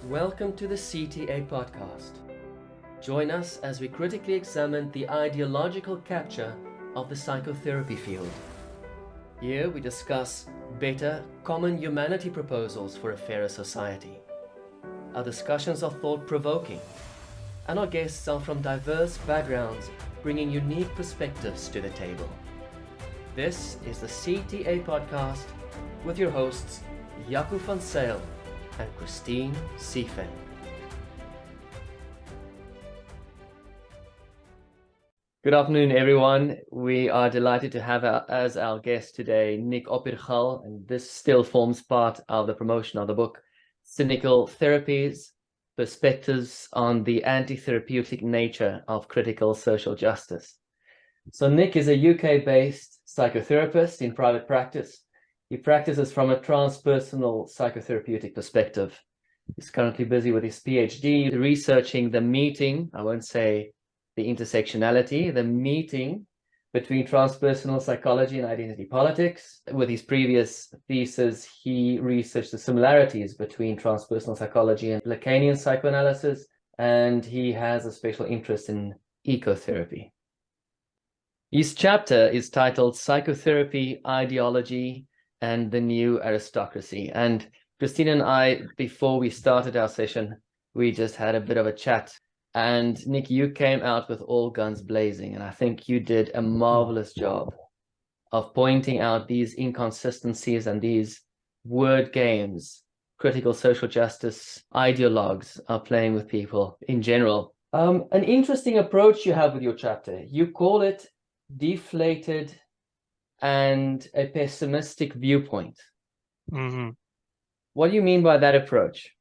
Welcome to the CTA podcast. Join us as we critically examine the ideological capture of the psychotherapy field. Here we discuss better, common humanity proposals for a fairer society. Our discussions are thought-provoking, and our guests are from diverse backgrounds, bringing unique perspectives to the table. This is the CTA podcast with your hosts, Jaco van Zyl and Christine Siefen. Good afternoon, everyone. We are delighted to have as our guest today Nick Opyrchal, and this still forms part of the promotion of the book, Cynical Therapies, Perspectives on the Anti-Therapeutic Nature of Critical Social Justice. So Nick is a UK-based psychotherapist in private practice. He practices from a transpersonal psychotherapeutic perspective. He's currently busy with his PhD, researching the meeting, I won't say the intersectionality, the meeting between transpersonal psychology and identity politics. With his previous thesis, he researched the similarities between transpersonal psychology and Lacanian psychoanalysis, and he has a special interest in ecotherapy. His chapter is titled Psychotherapy, Ideology, and the New Aristocracy. And Christine and I, before we started our session, we just had a bit of a chat. And Nick, you came out with all guns blazing, and I think you did a marvelous job of pointing out these inconsistencies and these word games critical social justice ideologues are playing with people in general. An interesting approach you have with your chapter. You call it deflated and a pessimistic viewpoint. Mm-hmm. What do you mean by that approach?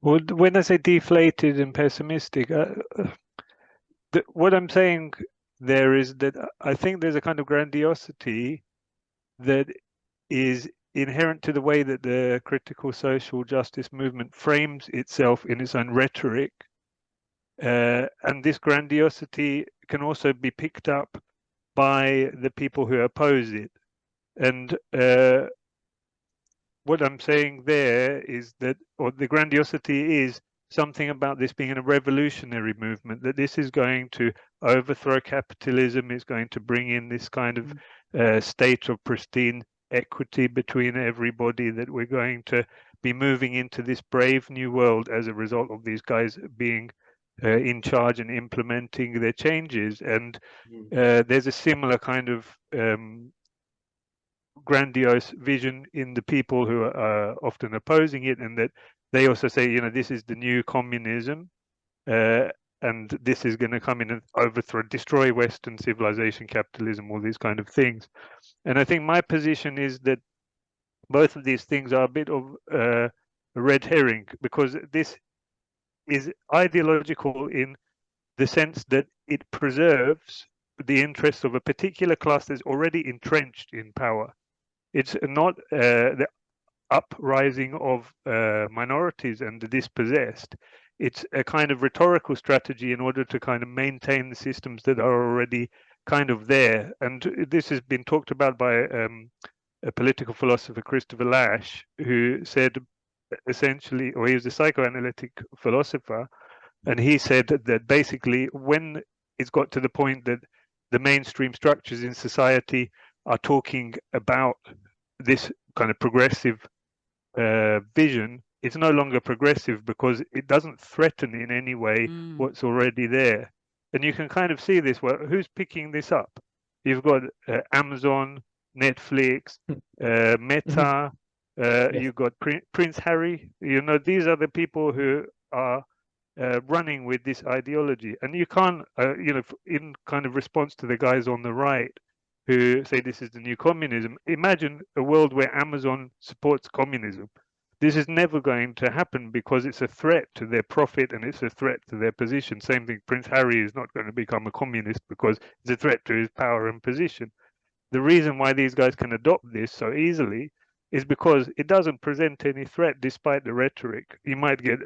Well, when I say deflated and pessimistic, what I'm saying there is that I think there's a kind of grandiosity that is inherent to the way that the critical social justice movement frames itself in its own rhetoric. And this grandiosity can also be picked up by the people who oppose it. And what I'm saying there is that, or the grandiosity is something about this being a revolutionary movement, that this is going to overthrow capitalism, is going to bring in this kind of state of pristine equity between everybody, that we're going to be moving into this brave new world as a result of these guys being in charge and implementing their changes. And there's a similar kind of grandiose vision in the people who are often opposing it, and that they also say, you know, this is the new communism, and this is going to come in and overthrow, destroy Western civilization, capitalism, all these kind of things. And I think my position is that both of these things are a bit of a red herring, because this is ideological in the sense that it preserves the interests of a particular class that's already entrenched in power. It's not the uprising of minorities and the dispossessed. It's a kind of rhetorical strategy in order to kind of maintain the systems that are already kind of there. And this has been talked about by a political philosopher, Christopher Lasch, who said essentially, or he was a psychoanalytic philosopher, and he said that basically when it's got to the point that the mainstream structures in society are talking about this kind of progressive vision, it's no longer progressive because it doesn't threaten in any way what's already there. And you can kind of see this. Well, who's picking this up? You've got Amazon, Netflix, Meta. Yes. You've got Prince Harry. You know, these are the people who are running with this ideology. And you can't, you know, in kind of response to the guys on the right who say this is the new communism, imagine a world where Amazon supports communism. This is never going to happen because it's a threat to their profit and it's a threat to their position. Same thing, Prince Harry is not going to become a communist because it's a threat to his power and position. The reason why these guys can adopt this so easily is because it doesn't present any threat despite the rhetoric. You might get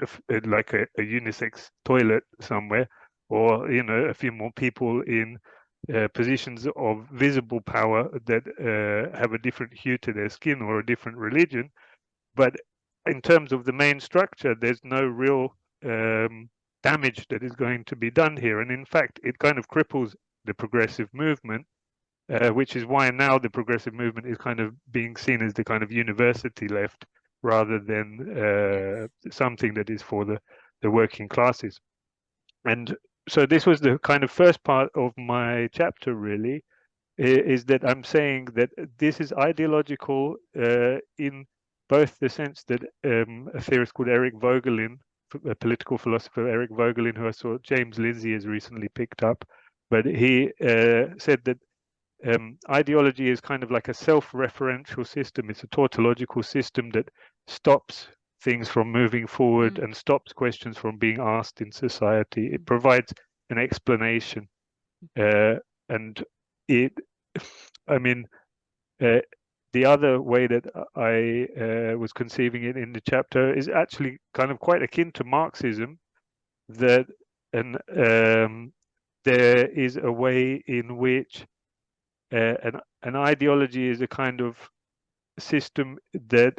like a unisex toilet somewhere, or, you know, a few more people in positions of visible power that have a different hue to their skin or a different religion, but in terms of the main structure, there's no real damage that is going to be done here. And in fact, it kind of cripples the progressive movement, which is why now the progressive movement is kind of being seen as the kind of university left rather than something that is for the working classes. And so this was the kind of first part of my chapter, really, is that I'm saying that this is ideological in both the sense that a theorist called Eric Vogelin, a political philosopher Eric Vogelin, who I saw James Lindsay has recently picked up, but he said that ideology is kind of like a self-referential system. It's a tautological system that stops things from moving forward and stops questions from being asked in society. It provides an explanation, and it, I mean, the other way that I was conceiving it in the chapter is actually kind of quite akin to Marxism, that there is a way in which an ideology is a kind of system that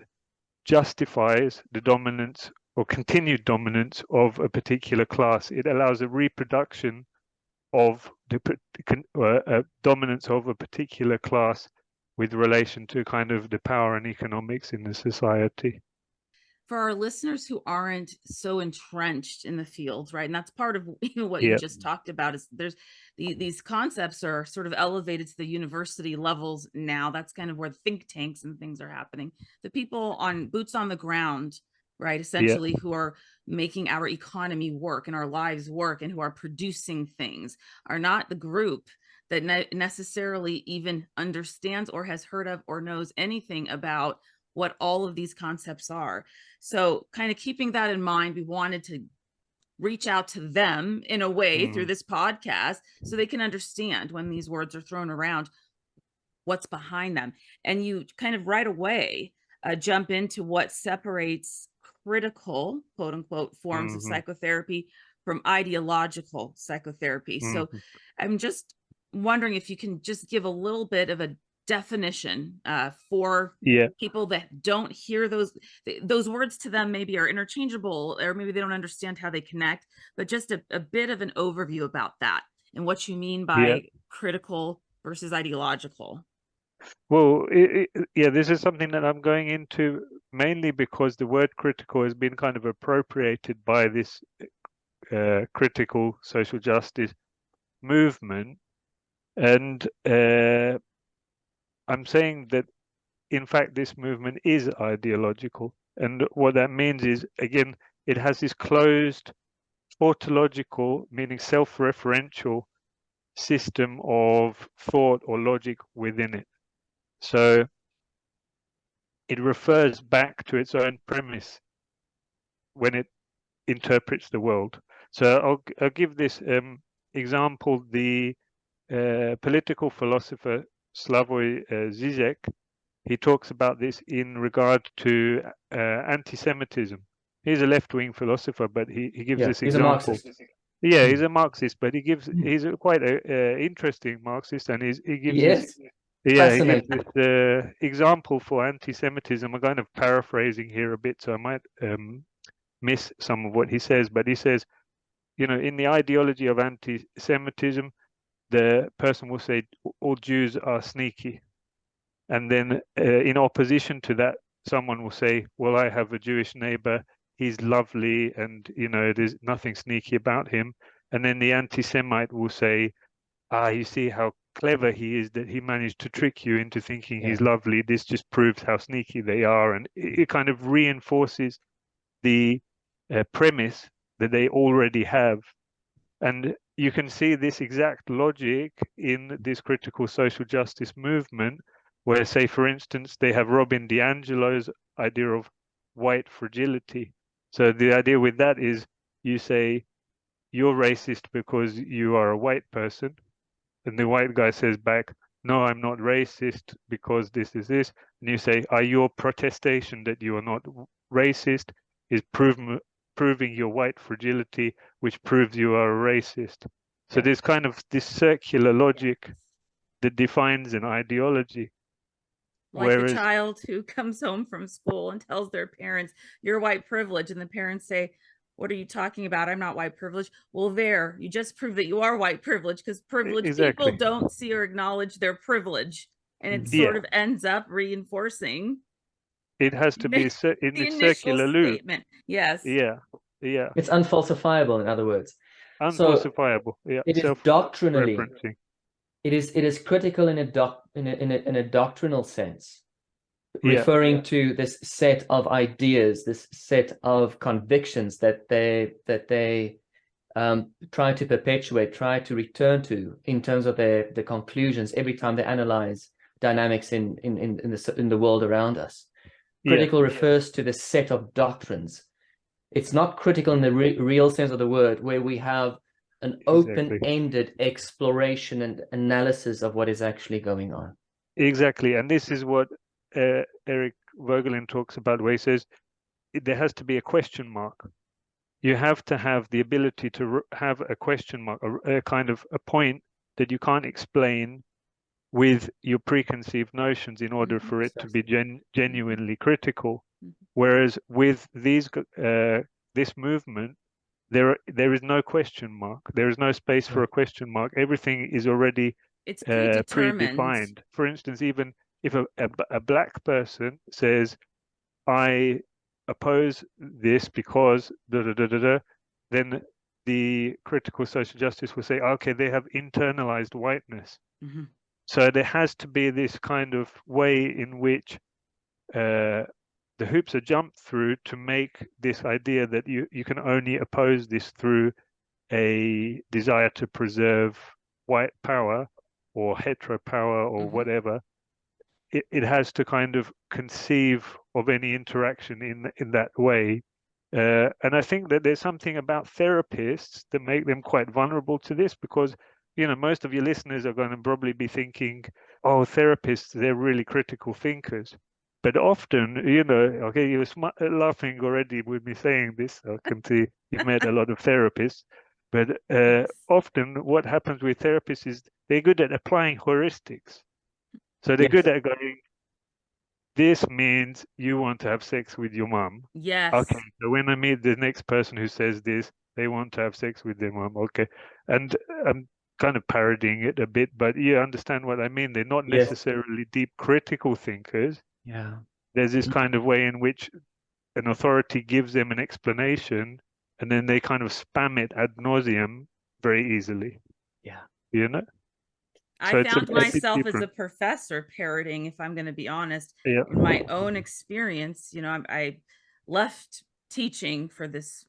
justifies the dominance or continued dominance of a particular class. It allows a reproduction of the dominance of a particular class with relation to kind of the power and economics in the society. For our listeners who aren't so entrenched in the field, right? And that's part of what you just talked about, is there's these concepts are sort of elevated to the university levels now. That's kind of where think tanks and things are happening. The people on boots on the ground, right, essentially, who are making our economy work and our lives work and who are producing things, are not the group that necessarily even understands or has heard of or knows anything about what all of these concepts are. So kind of keeping that in mind, we wanted to reach out to them in a way through this podcast so they can understand when these words are thrown around, what's behind them. And you kind of right away jump into what separates critical, quote unquote, forms of psychotherapy from ideological psychotherapy. So I'm just wondering if you can just give a little bit of a definition for people that don't hear those words to them, maybe are interchangeable, or maybe they don't understand how they connect, but just a bit of an overview about that and what you mean by critical versus ideological. Well, this is something that I'm going into mainly because the word critical has been kind of appropriated by this critical social justice movement. And I'm saying that, in fact, this movement is ideological. And what that means is, again, it has this closed tautological, meaning self-referential system of thought or logic within it. So it refers back to its own premise when it interprets the world. So I'll give this example. The political philosopher Slavoj Žižek, he talks about this in regard to anti-Semitism. He's a left-wing philosopher, but he gives this example. He's a Marxist, but he's quite a interesting Marxist, and he gives this. He gives this example for anti-Semitism. I'm kind of paraphrasing here a bit, so I might miss some of what he says. But he says, in the ideology of anti-Semitism, the person will say all Jews are sneaky. And then in opposition to that, someone will say, well, I have a Jewish neighbor. He's lovely, and, there's nothing sneaky about him. And then the anti-Semite will say, you see how clever he is that he managed to trick you into thinking he's lovely. This just proves how sneaky they are. And it kind of reinforces the premise that they already have. And you can see this exact logic in this critical social justice movement, where, say, for instance, they have Robin DiAngelo's idea of white fragility. So the idea with that is, you say, you're racist because you are a white person. And the white guy says back, no, I'm not racist because this is this. And you say, your protestation that you are not racist is proving your white fragility, which proves you are a racist. So there's kind of this circular logic that defines an ideology. Like the child who comes home from school and tells their parents, "You're white privilege," and the parents say, "What are you talking about? I'm not white privilege." Well, there, you just prove that you are white privilege, because privileged people don't see or acknowledge their privilege, and it sort of ends up reinforcing. It has to be in the circular loop. Statement. Yes. Yeah. It's unfalsifiable, in other words. Unfalsifiable. So it is doctrinally. It is critical in a doctrinal sense, referring to this set of ideas, this set of convictions that they try to perpetuate, try to return to in terms of the conclusions every time they analyze dynamics in the world around us. Critical refers to the set of doctrines. It's not critical in the real sense of the word, where we have an open-ended exploration and analysis of what is actually going on. Exactly, and this is what Eric Vogelin talks about, where he says there has to be a question mark. You have to have the ability to have a question mark, a kind of a point that you can't explain with your preconceived notions in order for it to be genuinely critical. Whereas with these this movement, there is no question mark. There is no space for a question mark. Everything is already predefined. For instance, even if a black person says, "I oppose this because da da da da da," then the critical social justice will say, "Okay, they have internalized whiteness." So there has to be this kind of way in which the hoops are jumped through to make this idea that you can only oppose this through a desire to preserve white power or hetero power or whatever. It has to kind of conceive of any interaction in that way. And I think that there's something about therapists that make them quite vulnerable to this, because, you know, most of your listeners are going to probably be thinking, "Oh, therapists, they're really critical thinkers." But often, you know, okay, you're laughing already with me saying this. I can see you've met a lot of therapists. But often what happens with therapists is they're good at applying heuristics. So they're good at going, "This means you want to have sex with your mom." Yes. Okay, so when I meet the next person who says this, they want to have sex with their mom. Okay. And I'm kind of parodying it a bit, but you understand what I mean. They're not necessarily deep critical thinkers. Yeah. There's this kind of way in which an authority gives them an explanation, and then they kind of spam it ad nauseum very easily. Yeah. You know? I found myself as a professor parroting, if I'm going to be honest, in my own experience. You know, I left teaching for this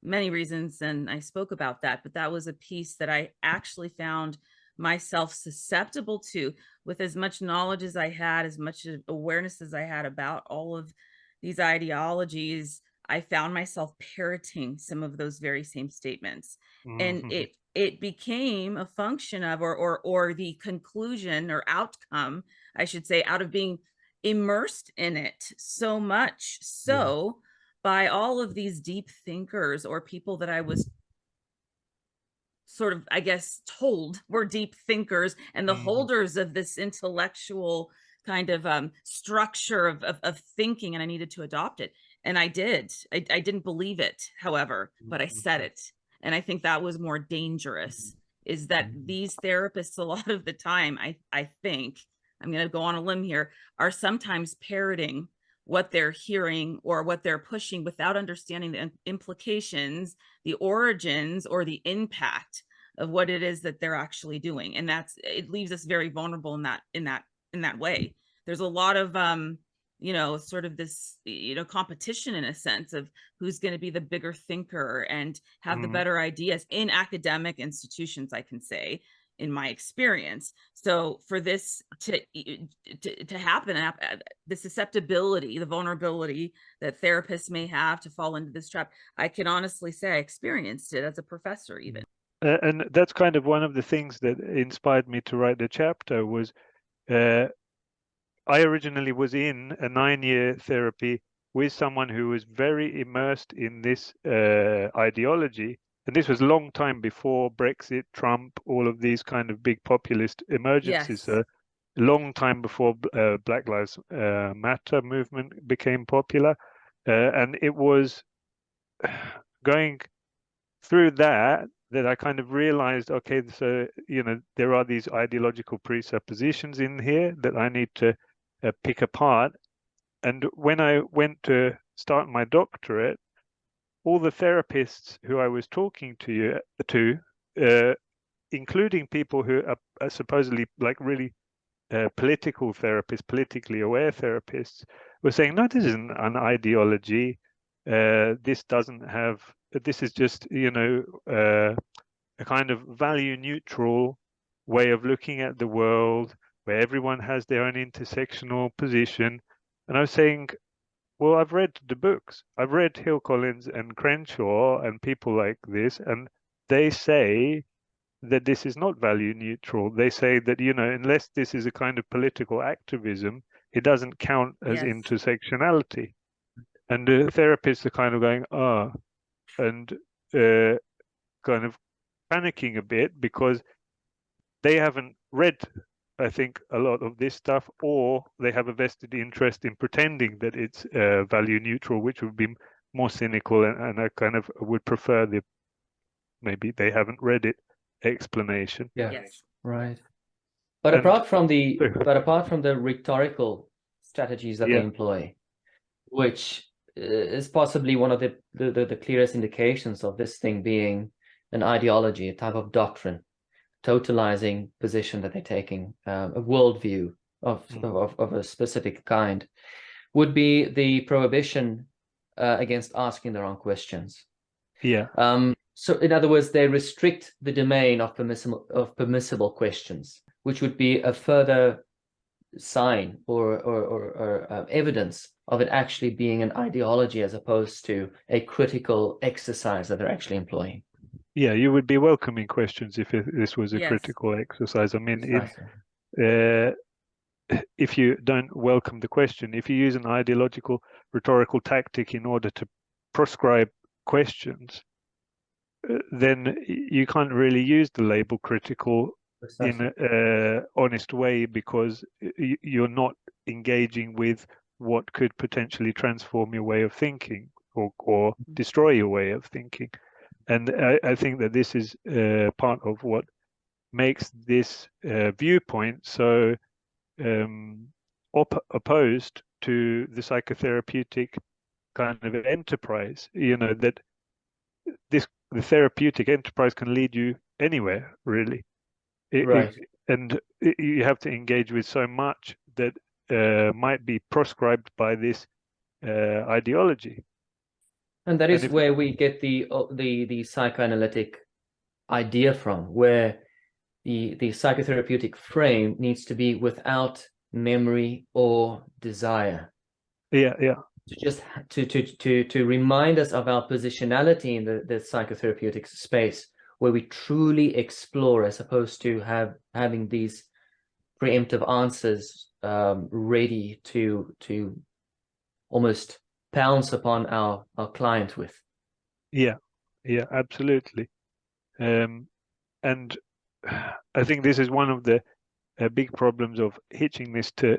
many reasons, and I spoke about that, but that was a piece that I actually found myself susceptible to. With as much knowledge as I had, as much awareness as I had about all of these ideologies, I found myself parroting some of those very same statements. And it became a function of, or the conclusion or outcome, I should say, out of being immersed in it so much so by all of these deep thinkers, or people that I was sort of, I guess, told were deep thinkers and the holders of this intellectual kind of structure of thinking, and I needed to adopt it. And I did. I didn't believe it, however, but I said it. And I think that was more dangerous, is that these therapists, a lot of the time, I think, I'm going to go on a limb here, are sometimes parroting what they're hearing or what they're pushing without understanding the implications, the origins, or the impact of what it is that they're actually doing. And it leaves us very vulnerable in that way. There's a lot of you know, sort of this, you know, competition in a sense of who's going to be the bigger thinker and have the better ideas in academic institutions, I can say, in my experience. So for this to happen, the susceptibility, the vulnerability that therapists may have to fall into this trap, I can honestly say I experienced it as a professor even. And that's kind of one of the things that inspired me to write the chapter was, I originally was in a 9-year therapy with someone who was very immersed in this ideology. And this was a long time before Brexit, Trump, all of these kind of big populist emergencies. So long time before Black Lives Matter movement became popular. And it was going through that I kind of realized, okay, so, there are these ideological presuppositions in here that I need to pick apart. And when I went to start my doctorate, all the therapists who I was talking to, including people who are supposedly like really political therapists, politically aware therapists, were saying, no, this isn't an ideology. This is just, a kind of value neutral way of looking at the world where everyone has their own intersectional position. And I was saying, well, I've read the books. I've read Hill Collins and Crenshaw and people like this, and they say that this is not value neutral. They say that, unless this is a kind of political activism, it doesn't count as intersectionality. And the therapists are kind of going, and kind of panicking a bit because they haven't read, I think, a lot of this stuff, or they have a vested interest in pretending that it's value neutral, which would be more cynical, and I kind of would prefer maybe they haven't read it explanation. Right. But apart from the rhetorical strategies that they employ, which is possibly one of the clearest indications of this thing being an ideology, a type of doctrine, totalizing position that they're taking, a worldview of a specific kind, would be the prohibition against asking the wrong questions. So in other words, they restrict the domain of permissible questions, which would be a further sign or evidence of it actually being an ideology as opposed to a critical exercise that they're actually employing. Yeah, you would be welcoming questions if this was a critical exercise. I mean, if you don't welcome the question, if you use an ideological rhetorical tactic in order to prescribe questions, then you can't really use the label critical in an honest way, because you're not engaging with what could potentially transform your way of thinking or destroy your way of thinking. And I think that this is part of what makes this viewpoint so opposed to the psychotherapeutic kind of enterprise. That the therapeutic enterprise can lead you anywhere, really. And you have to engage with so much that might be prescribed by this ideology. And that is where we get the psychoanalytic idea from, where the psychotherapeutic frame needs to be without memory or desire. To just to remind us of our positionality in the psychotherapeutic space, where we truly explore, as opposed to having these preemptive answers ready to almost pounce upon our client with. Yeah, absolutely. And I think this is one of the big problems of hitching this to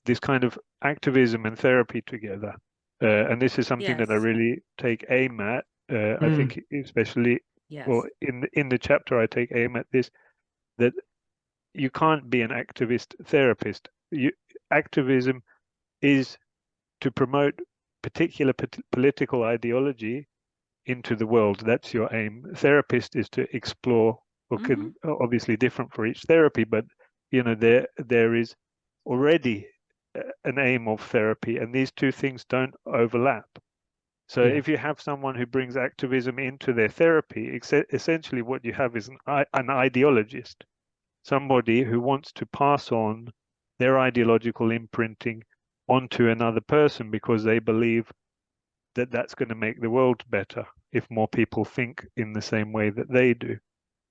this kind of activism and therapy together. And this is something that I really take aim at. I think especially well, in the chapter I take aim at this, that you can't be an activist therapist. Activism is to promote particular political ideology into the world. That's your aim. Therapist is to explore, obviously different for each therapy, but there is already an aim of therapy, and these two things don't overlap. So if you have someone who brings activism into their therapy, essentially what you have is an ideologist, somebody who wants to pass on their ideological imprinting onto another person because they believe that that's going to make the world better if more people think in the same way that they do.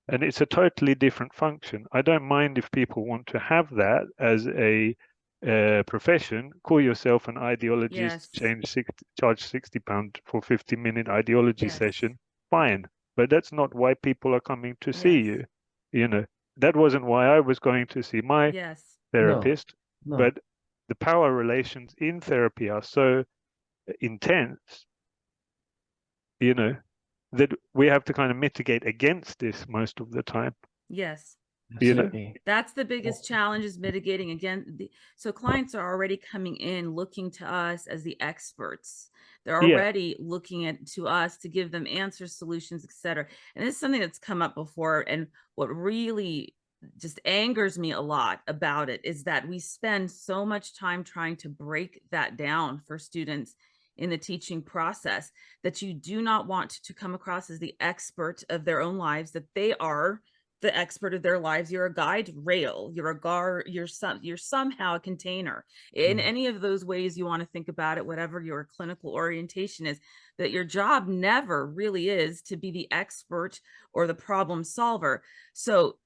And it's a totally different function. I don't mind if people want to have that as a profession. Call yourself an ideologist, charge £60 for 50-minute ideology session. Fine, but that's not why people are coming to see you. That wasn't why I was going to see my therapist, No. but the power relations in therapy are so intense, you know, that we have to kind of mitigate against this most of the time. Yes. You know? Absolutely. That's the biggest challenge, is mitigating again. So clients are already coming in looking to us as the experts. They're Yeah. already looking to us to give them answers, solutions, etc. And this is something that's come up before. And what really just angers me a lot about it is that we spend so much time trying to break that down for students in the teaching process, that you do not want to come across as the expert of their own lives, that they are the expert of their lives. You're a guide rail, you're a guard, you're somehow a container in any of those ways you want to think about it, whatever your clinical orientation is, that your job never really is to be the expert or the problem solver. So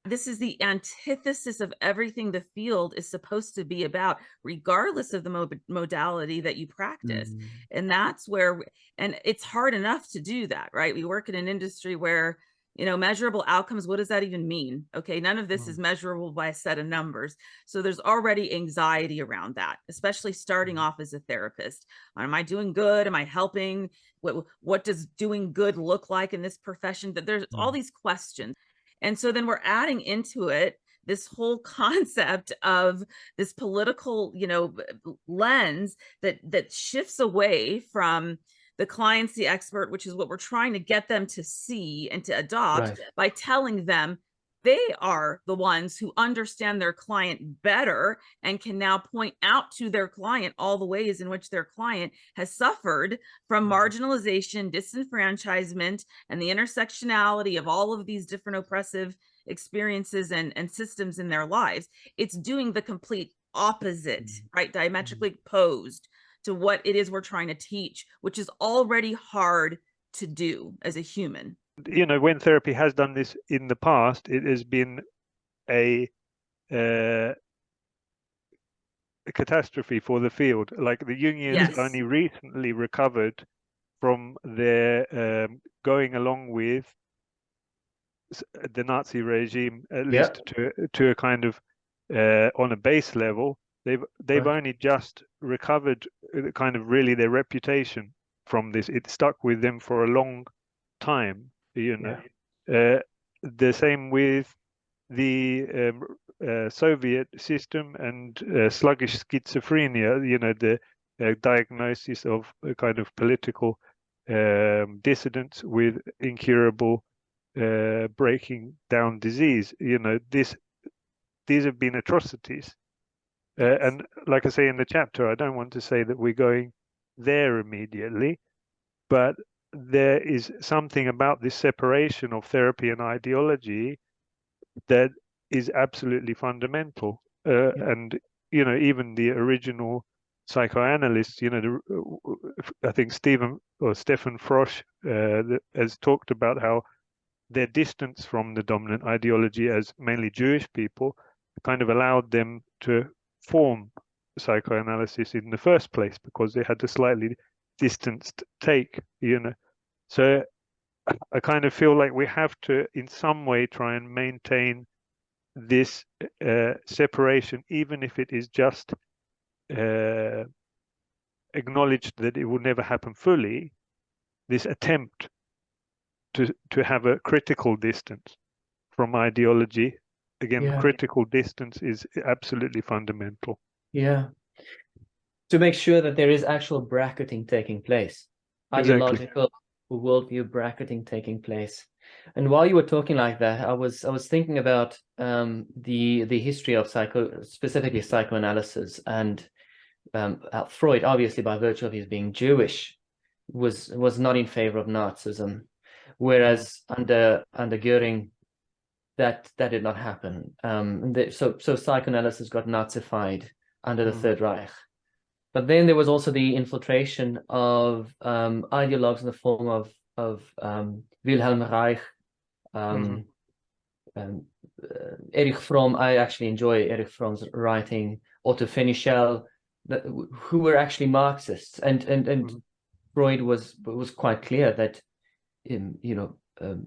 this is the antithesis of everything the field is supposed to be about, regardless of the modality that you practice. And that's where, and it's hard enough to do that, right? We work in an industry where, you know, measurable outcomes, what does that even mean? Okay, none of this is measurable by a set of numbers. So there's already anxiety around that, especially starting off as a therapist. Am I doing good? Am I helping? What does doing good look like in this profession? That there's all these questions. And so then we're adding into it this whole concept of this political, you know, lens that shifts away from the client's the expert, which is what we're trying to get them to see and to adopt by telling them they are the ones who understand their client better and can now point out to their client all the ways in which their client has suffered from marginalization, disenfranchisement, and the intersectionality of all of these different oppressive experiences and systems in their lives. It's doing the complete opposite, right? Diametrically opposed to what it is we're trying to teach, which is already hard to do as a human. You know, when therapy has done this in the past, it has been a catastrophe for the field. Like the Jungians only recently recovered from their going along with the Nazi regime, at least to a kind of on a base level. They've only just recovered kind of really their reputation from this. It stuck with them for a long time, you know. The same with the Soviet system and sluggish schizophrenia, you know, the diagnosis of a kind of political dissidents with incurable breaking down disease. You know, these have been atrocities. And like I say in the chapter, I don't want to say that we're going there immediately, but there is something about this separation of therapy and ideology that is absolutely fundamental. And, you know, even the original psychoanalysts, you know, I think Stefan Frosch has talked about how their distance from the dominant ideology as mainly Jewish people kind of allowed them to form psychoanalysis in the first place, because they had a slightly distanced take, you know. So I kind of feel like we have to in some way try and maintain this separation, even if it is just acknowledged that it will never happen fully, this attempt to have a critical distance from ideology. Again, critical distance is absolutely fundamental. To make sure that there is actual bracketing taking place, ideological worldview bracketing taking place. And while you were talking like that, I was thinking about the history of specifically psychoanalysis, and Freud, obviously by virtue of his being Jewish, was not in favor of Nazism, whereas under Goering, that did not happen. So psychoanalysis got Nazified under the Third Reich. But then there was also the infiltration of ideologues in the form of Wilhelm Reich, Erich Fromm. I actually enjoy Erich Fromm's writing, Otto Fenichel, who were actually Marxists, and Freud was quite clear that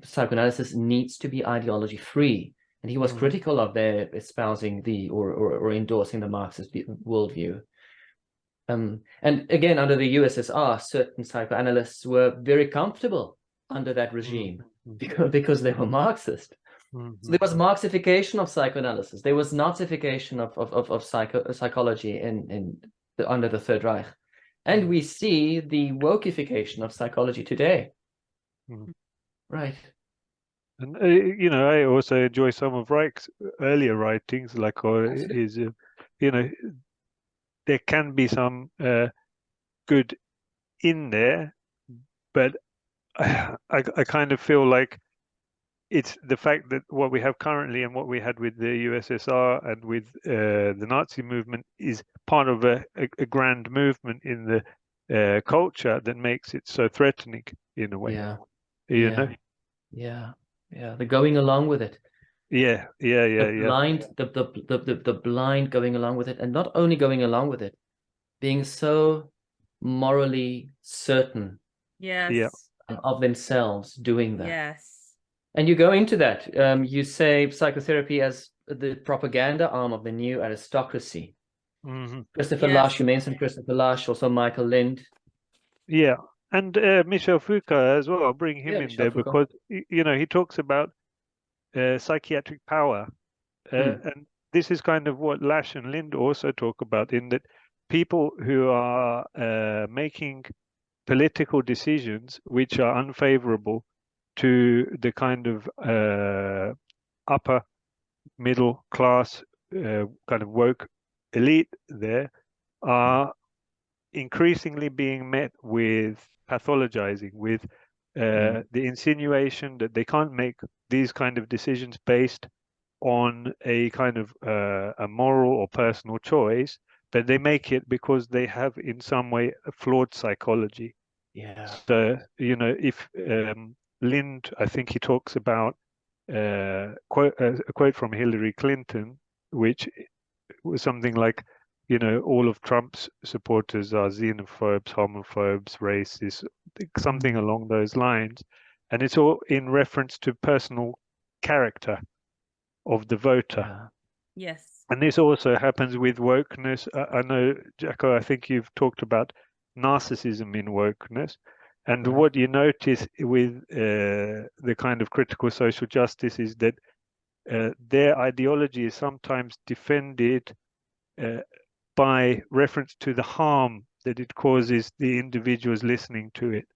psychoanalysis needs to be ideology free, and he was critical of their espousing or endorsing the Marxist worldview. And again, under the USSR, certain psychoanalysts were very comfortable under that regime because they were Marxist. So there was Marxification of psychoanalysis. There was Nazification of psychology under the Third Reich. And we see the wokeification of psychology today. Right. And, I also enjoy some of Reich's earlier writings, like his, there can be some good in there, but I kind of feel like it's the fact that what we have currently and what we had with the USSR and with the Nazi movement is part of a grand movement in the culture that makes it so threatening in a way. Yeah. You know? Yeah. The going along with it. Yeah. The blind going along with it, and not only going along with it, being so morally certain of themselves doing that. Yes. And you go into that. You say psychotherapy as the propaganda arm of the new aristocracy. Christopher Lasch, you mentioned Christopher Lasch, also Michael Lind. Yeah, and Michel Foucault as well. I'll bring him in there because he talks about psychiatric power, and this is kind of what Lasch and Lind also talk about, in that people who are making political decisions which are unfavorable to the kind of upper middle class kind of woke elite there are increasingly being met with pathologizing, with the insinuation that they can't make these kind of decisions based on a kind of a moral or personal choice, but they make it because they have in some way a flawed psychology. Yeah. So, if Lind, I think he talks about a quote from Hillary Clinton, which was something like, all of Trump's supporters are xenophobes, homophobes, racists, something along those lines. And it's all in reference to personal character of the voter. Yes. And this also happens with wokeness. I know, Jacko, I think you've talked about narcissism in wokeness. And what you notice with the kind of critical social justice is that their ideology is sometimes defended by reference to the harm that it causes the individuals listening to it.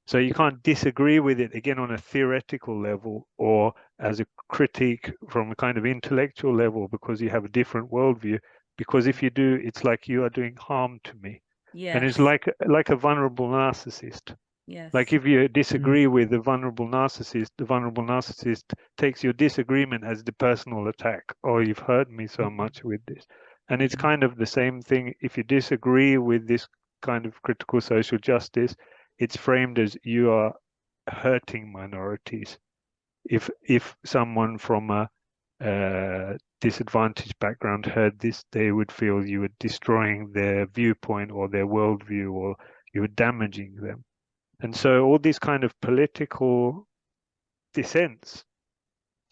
So you can't disagree with it, again, on a theoretical level or as a critique from a kind of intellectual level because you have a different worldview. Because if you do, it's like you are doing harm to me. Yes. And it's like a vulnerable narcissist. Yes. Like if you disagree with the vulnerable narcissist takes your disagreement as the personal attack. Oh, you've hurt me so much with this. And it's kind of the same thing. If you disagree with this kind of critical social justice, it's framed as you are hurting minorities. If someone from a disadvantaged background heard this, they would feel you were destroying their viewpoint or their worldview, or you were damaging them. And so all these kind of political dissents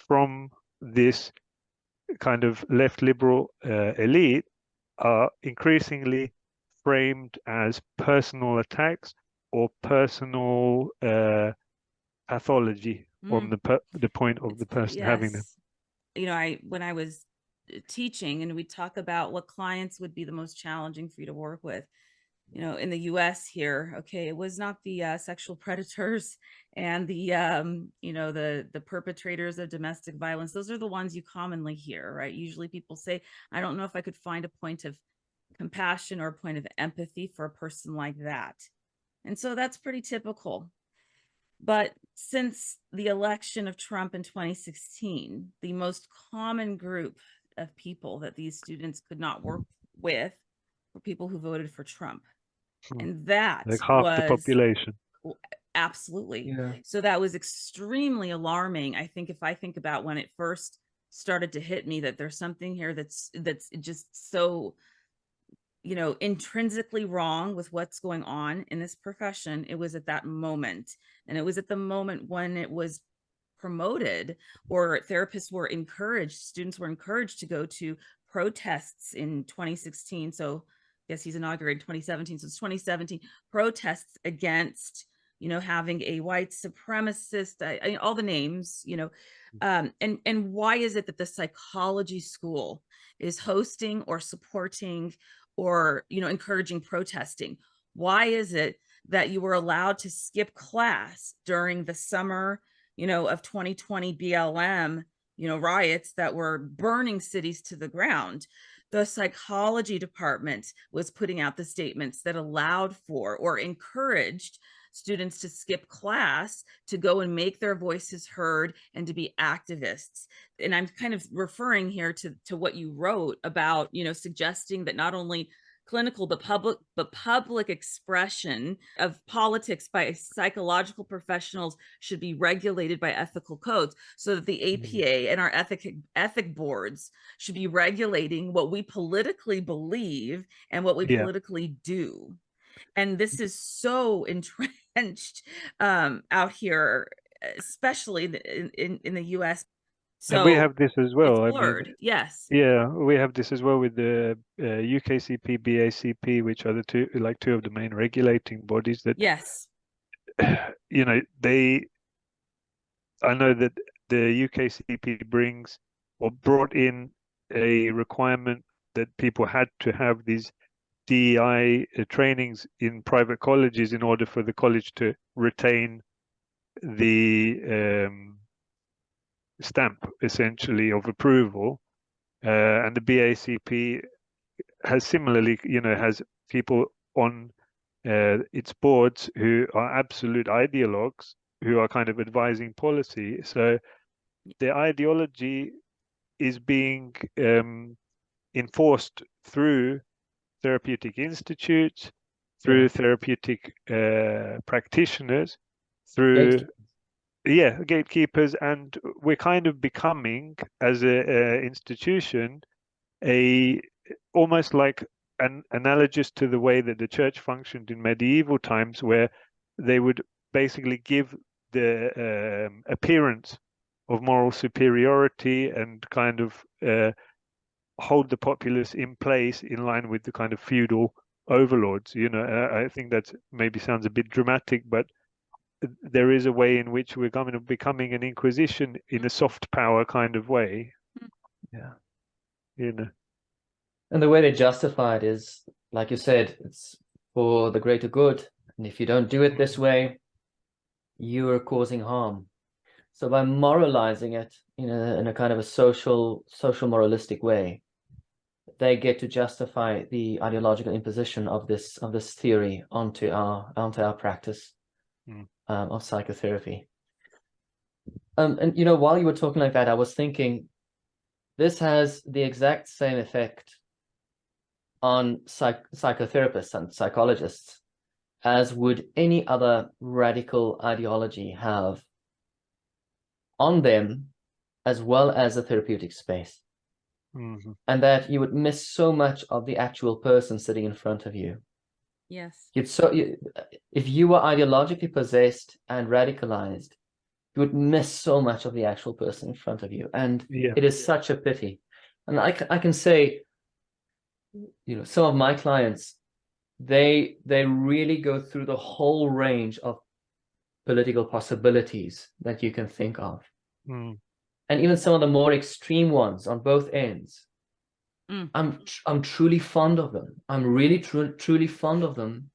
from this kind of left liberal elite are increasingly framed as personal attacks or personal pathology on the point of the person having them. When I was teaching, and we talk about what clients would be the most challenging for you to work with, in the US here, okay, it was not the sexual predators and the perpetrators of domestic violence. Those are the ones you commonly hear, right? Usually people say, I don't know if I could find a point of compassion or a point of empathy for a person like that. And so that's pretty typical. But since the election of Trump in 2016, the most common group of people that these students could not work with were people who voted for Trump. And that like half the population. Absolutely. Yeah. So that was extremely alarming. I think if I think about when it first started to hit me that there's something here that's just so intrinsically wrong with what's going on in this profession, it was at that moment. And it was at the moment when it was promoted, or therapists were encouraged, students were encouraged to go to protests in 2016. So I guess he's inaugurated 2017. So it's 2017 protests against, having a white supremacist, all the names, and why is it that the psychology school is hosting or supporting or, encouraging protesting? Why is it that you were allowed to skip class during the summer, of 2020 BLM, riots that were burning cities to the ground? The psychology department was putting out the statements that allowed for or encouraged students to skip class to go and make their voices heard and to be activists. And I'm kind of referring here to what you wrote about, suggesting that not only clinical but public expression of politics by psychological professionals should be regulated by ethical codes, so that the APA and our ethic boards should be regulating what we politically believe and what we politically do. And this is so entrenched out here, especially in the US. So and we have this as well. It's blurred. Yes. Yeah, we have this as well with the UKCP, BACP, which are the two of the main regulating bodies that. Yes. I know that the UKCP brought in a requirement that people had to have these DEI trainings in private colleges in order for the college to retain the stamp, essentially, of approval. And the BACP has similarly, has people on its boards who are absolute ideologues, who are kind of advising policy. So the ideology is being enforced through therapeutic institutes, through therapeutic practitioners, through gatekeepers, and we're kind of becoming, as a institution, almost like an analogous to the way that the church functioned in medieval times, where they would basically give the appearance of moral superiority and kind of hold the populace in place in line with the kind of feudal overlords. I think that maybe sounds a bit dramatic, but there is a way in which we're kind of becoming an inquisition in a soft power kind of way. Yeah. And the way they justify it is, like you said, it's for the greater good. And if you don't do it this way, you are causing harm. So by moralizing it in a kind of a social moralistic way, they get to justify the ideological imposition of this theory onto our practice of psychotherapy. And while you were talking like that, I was thinking this has the exact same effect on psychotherapists and psychologists as would any other radical ideology have on them, as well as the therapeutic space. And that you would miss so much of the actual person sitting in front of you. Yes. If you were ideologically possessed and radicalized, you would miss so much of the actual person in front of you. And it is such a pity. And I can say, some of my clients, they really go through the whole range of political possibilities that you can think of. And even some of the more extreme ones on both ends. I'm truly fond of them. I'm really truly fond of them,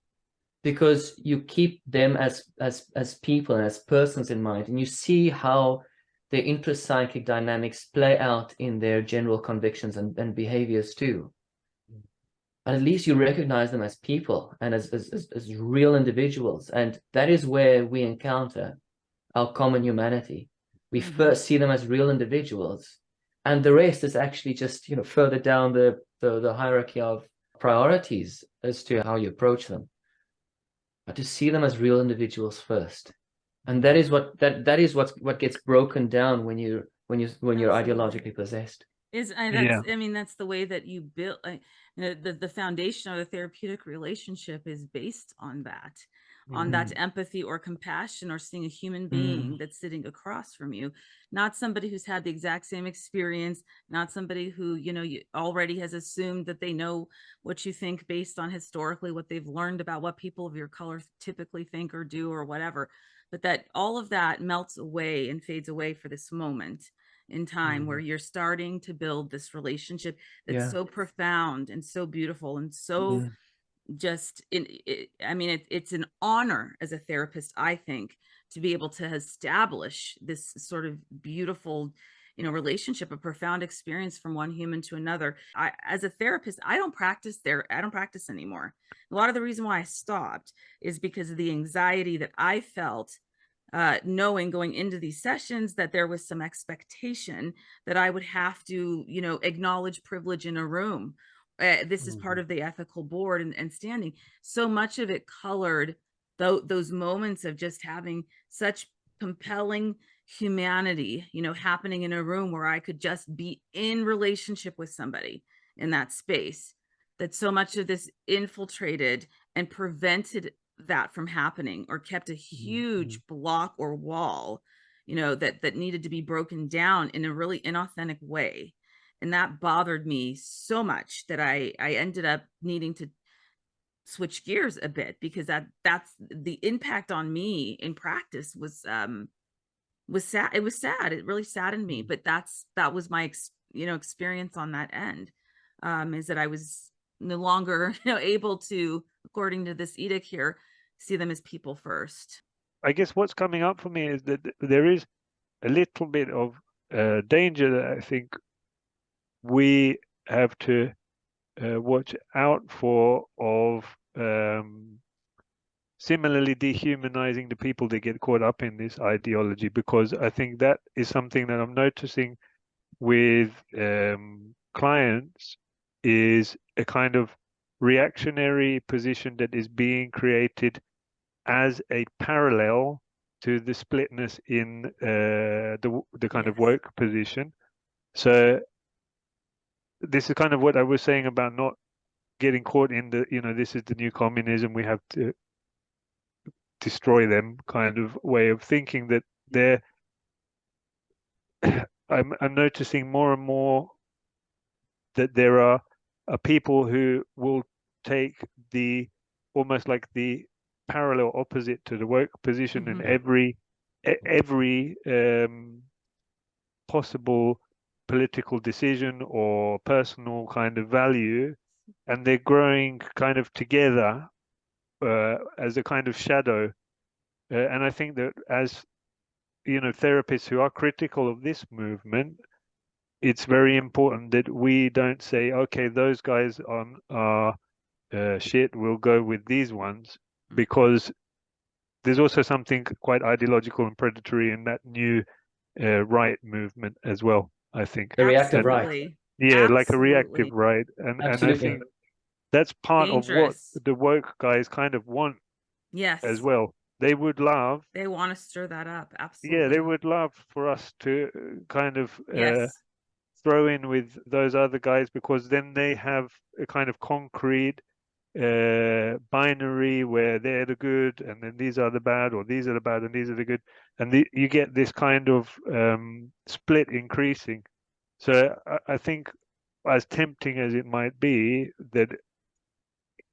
because you keep them as people and as persons in mind, and you see how their intrapsychic dynamics play out in their general convictions and behaviors too. But at least you recognize them as people and as real individuals, and that is where we encounter our common humanity. We first see them as real individuals, and the rest is actually just further down the hierarchy of priorities as to how you approach them. But to see them as real individuals first, and that is what gets broken down when you're ideologically possessed. That's the way that you build the foundation of the therapeutic relationship is based on that, on that empathy or compassion, or seeing a human being that's sitting across from you, not somebody who's had the exact same experience, not somebody who, you know, you already has assumed that they know what you think based on historically what they've learned about what people of your color typically think or do or whatever, but that all of that melts away and fades away for this moment in time where you're starting to build this relationship that's so profound and so beautiful and so just I mean, it's an honor as a therapist, I think, to be able to establish this sort of beautiful, you know, relationship, a profound experience from one human to another. As a therapist, I don't practice anymore. A lot of the reason why I stopped is because of the anxiety that I felt, knowing going into these sessions that there was some expectation that I would have to, you know, acknowledge privilege in a room. This is part of the ethical board and standing. So much of it colored those moments of just having such compelling humanity, you know, happening in a room where I could just be in relationship with somebody in that space, that so much of this infiltrated and prevented that from happening, or kept a huge block or wall, you know, that needed to be broken down in a really inauthentic way. And that bothered me so much that I ended up needing to switch gears a bit, because that's the impact on me in practice was sad. It was sad. It really saddened me, but that was my experience on that end, is that I was no longer, you know, able to, according to this edict here, see them as people first. I guess what's coming up for me is that there is a little bit of danger that I think we have to watch out for, of similarly dehumanizing the people that get caught up in this ideology, because I think that is something that I'm noticing with clients, is a kind of reactionary position that is being created as a parallel to the splitness in the kind of work position. So this is kind of what I was saying about not getting caught in the, you know, this is the new communism, we have to destroy them kind of way of thinking, that they're I'm noticing more and more that there are people who will take the almost like the parallel opposite to the work position in every possible political decision or personal kind of value, and they're growing kind of together as a kind of shadow. And I think that as, you know, therapists who are critical of this movement, it's very important that we don't say, okay, those guys are shit, we'll go with these ones, because there's also something quite ideological and predatory in that new right movement as well, I think. The reactive right. Yeah, absolutely. Like a reactive right. And I think that's part of what the woke guys kind of want as well. They would love. They want to stir that up. Absolutely. Yeah, they would love for us to kind of throw in with those other guys, because then they have a kind of concrete binary where they're the good and then these are the bad, or these are the bad and these are the good, and you get this kind of split increasing. So I think, as tempting as it might be, that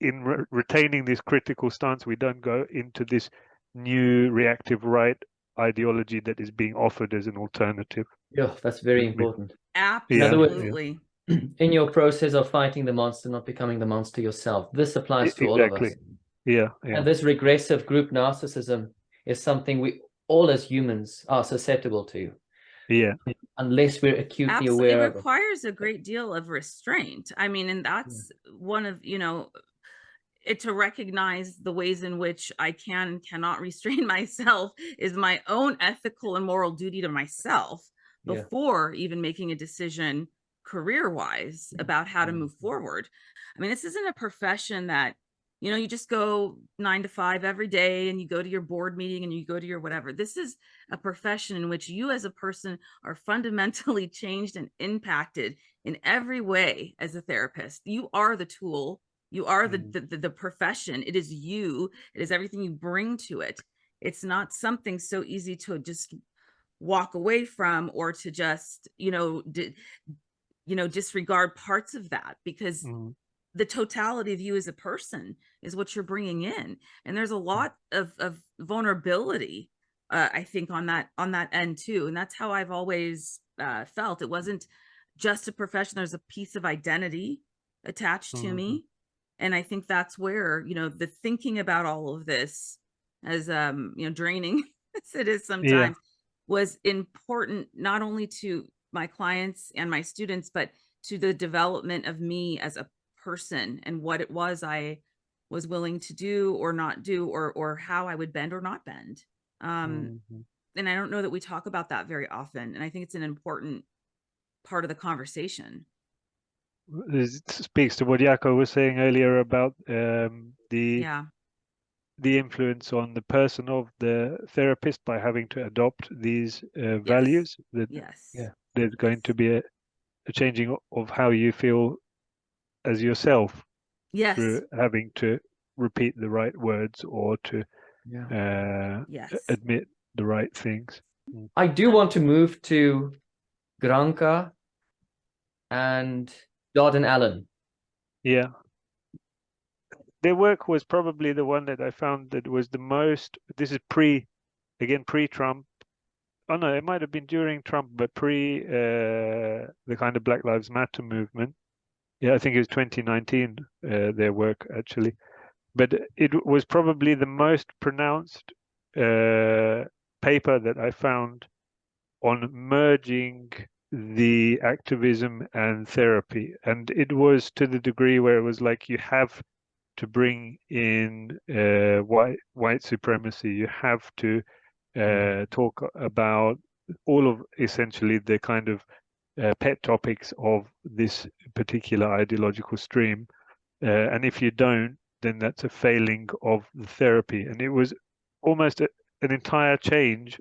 in retaining this critical stance, we don't go into this new reactive right ideology that is being offered as an alternative. Yeah, that's very important. Absolutely. In other words, in your process of fighting the monster, not becoming the monster yourself. This applies to all of us. Yeah. And this regressive group narcissism is something we all as humans are susceptible to. Yeah. Unless we're acutely aware of it. It requires a great deal of restraint. I mean, and that's one of, you know, to recognize the ways in which I can and cannot restrain myself is my own ethical and moral duty to myself before even making a decision career-wise about how to move forward. I mean, this isn't a profession that, you know, you just go 9 to 5 every day and you go to your board meeting and you go to your whatever. This is a profession in which you as a person are fundamentally changed and impacted in every way as a therapist. You are the tool You are the profession. It is you. It is everything you bring to it. It's not something so easy to just walk away from, or to just, disregard parts of that, because the totality of you as a person is what you're bringing in. And there's a lot of vulnerability, I think, on that end too. And that's how I've always felt. It wasn't just a profession. There's a piece of identity attached to me. And I think that's where, the thinking about all of this, as draining as it is sometimes, was important, not only to my clients and my students, but to the development of me as a person, and what it was I was willing to do or not do, or how I would bend or not bend. And I don't know that we talk about that very often. And I think it's an important part of the conversation. It speaks to what Jaco was saying earlier about the influence on the person of the therapist by having to adopt these values. That there's going to be a changing of how you feel as yourself through having to repeat the right words, or to admit the right things. I do want to move to Granca and Dodd and Allen. Yeah. Their work was probably the one that I found that was the most, this is pre-Trump. Oh no, it might have been during Trump, but the kind of Black Lives Matter movement. Yeah, I think it was 2019, their work actually. But it was probably the most pronounced paper that I found on merging the activism and therapy. And it was to the degree where it was like, you have to bring in white supremacy. You have to talk about all of essentially the kind of pet topics of this particular ideological stream. And if you don't, then that's a failing of the therapy. And it was almost an entire change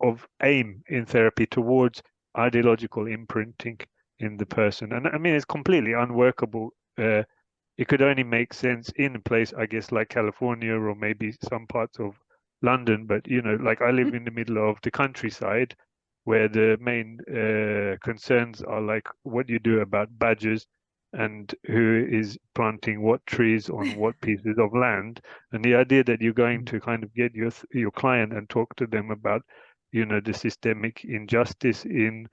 of aim in therapy towards ideological imprinting in the person. And I mean, it's completely unworkable. It could only make sense in a place, I guess, like California or maybe some parts of London. But, like I live in the middle of the countryside, where the main concerns are like what you do about badgers and who is planting what trees on what pieces of land. And the idea that you're going to kind of get your client and talk to them about, the systemic injustice in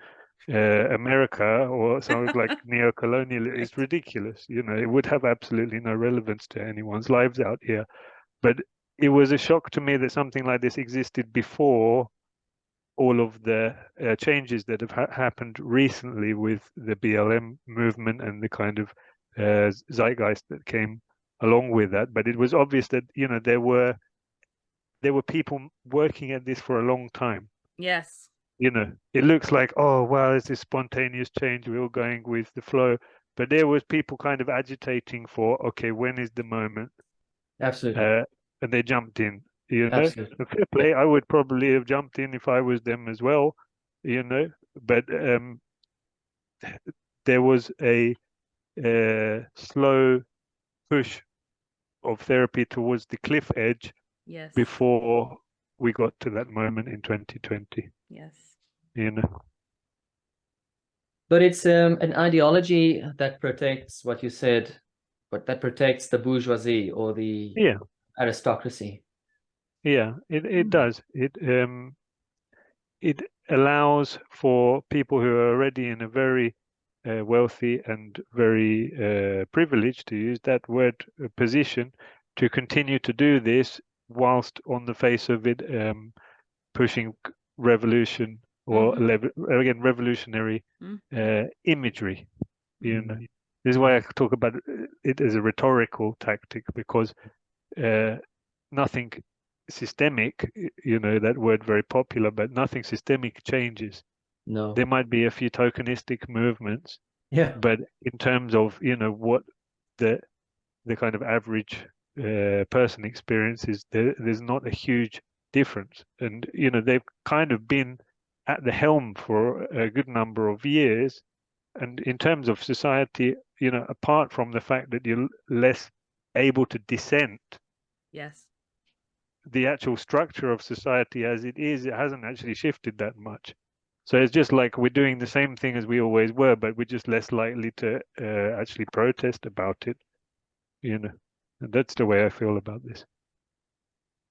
America or something like neo-colonial is ridiculous. It would have absolutely no relevance to anyone's lives out here. But it was a shock to me that something like this existed before all of the changes that have happened recently with the BLM movement and the kind of zeitgeist that came along with that. But it was obvious that there were people working at this for a long time. Yes. It looks like, oh well, it's this spontaneous change, we're all going with the flow, but there was people kind of agitating for, okay, when is the moment? Absolutely. And they jumped in. Absolutely. Fair play. I would probably have jumped in if I was them as well, but there was a slow push of therapy towards the cliff edge before we got to that moment in 2020. Yes. But it's an ideology that protects what you said, but that protects the bourgeoisie or the aristocracy. Yeah, it does. It allows for people who are already in a very wealthy and very privileged, to use that word, position, to continue to do this whilst on the face of it pushing revolution or again revolutionary imagery. This is why I talk about it as a rhetorical tactic, because nothing systemic, that word very popular, but nothing systemic changes. No. There might be a few tokenistic movements, but in terms of what the kind of average person experiences, there's not a huge difference. And they've kind of been at the helm for a good number of years, and in terms of society, you know, apart from the fact that you're less able to dissent, Yes. the actual structure of society as it is, it hasn't actually shifted that much. So it's just like we're doing the same thing as we always were, but we're just less likely to actually protest about it, you know. And that's the way I feel about this.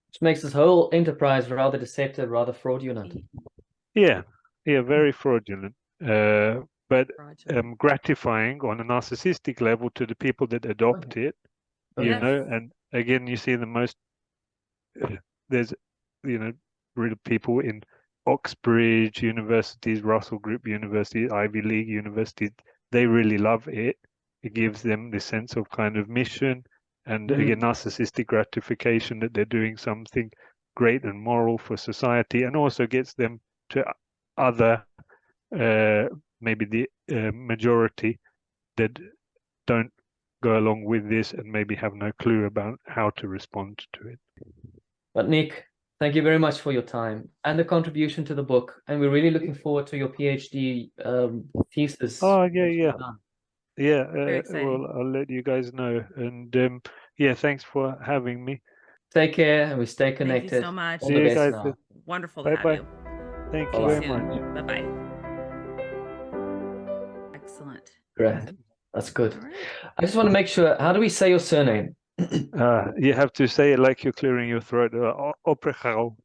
Which makes this whole enterprise rather deceptive, rather fraudulent. Yeah, very fraudulent. But Fraudulent. gratifying on a narcissistic level to the people that adopt it, you Yes. know. And again, you see the most, there's, you know, real people in Oxbridge universities, Russell Group universities, Ivy League universities, they really love it. It gives them this sense of kind of mission and again, narcissistic gratification that they're doing something great and moral for society, and also gets them to other, maybe the majority that don't go along with this and maybe have no clue about how to respond to it. But Nick, thank you very much for your time and the contribution to the book. And we're really looking forward to your PhD thesis. Oh, yeah. Yeah, Very exciting. well, I'll let you guys know. And yeah, thanks for having me. Take care and we stay connected. Thank you so much. All See the you best guys. now. Wonderful to Bye-bye. have you. Thank See you you very soon. much. Bye-bye. Excellent. Great. That's good. All right. I just want to make sure, how do we say your surname? You have to say it like you're clearing your throat. Opyrchal.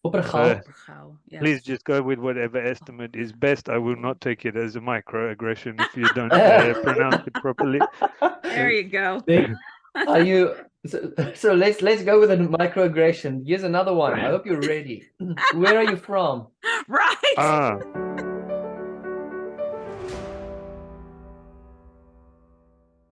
Opyrchal. Opyrchal, yes. Please just go with whatever estimate is best. I will not take it as a microaggression if you don't pronounce it properly. There you go. Nick, are you so let's go with a microaggression. Here's another one. I hope you're ready. Where are you from? Right. Ah,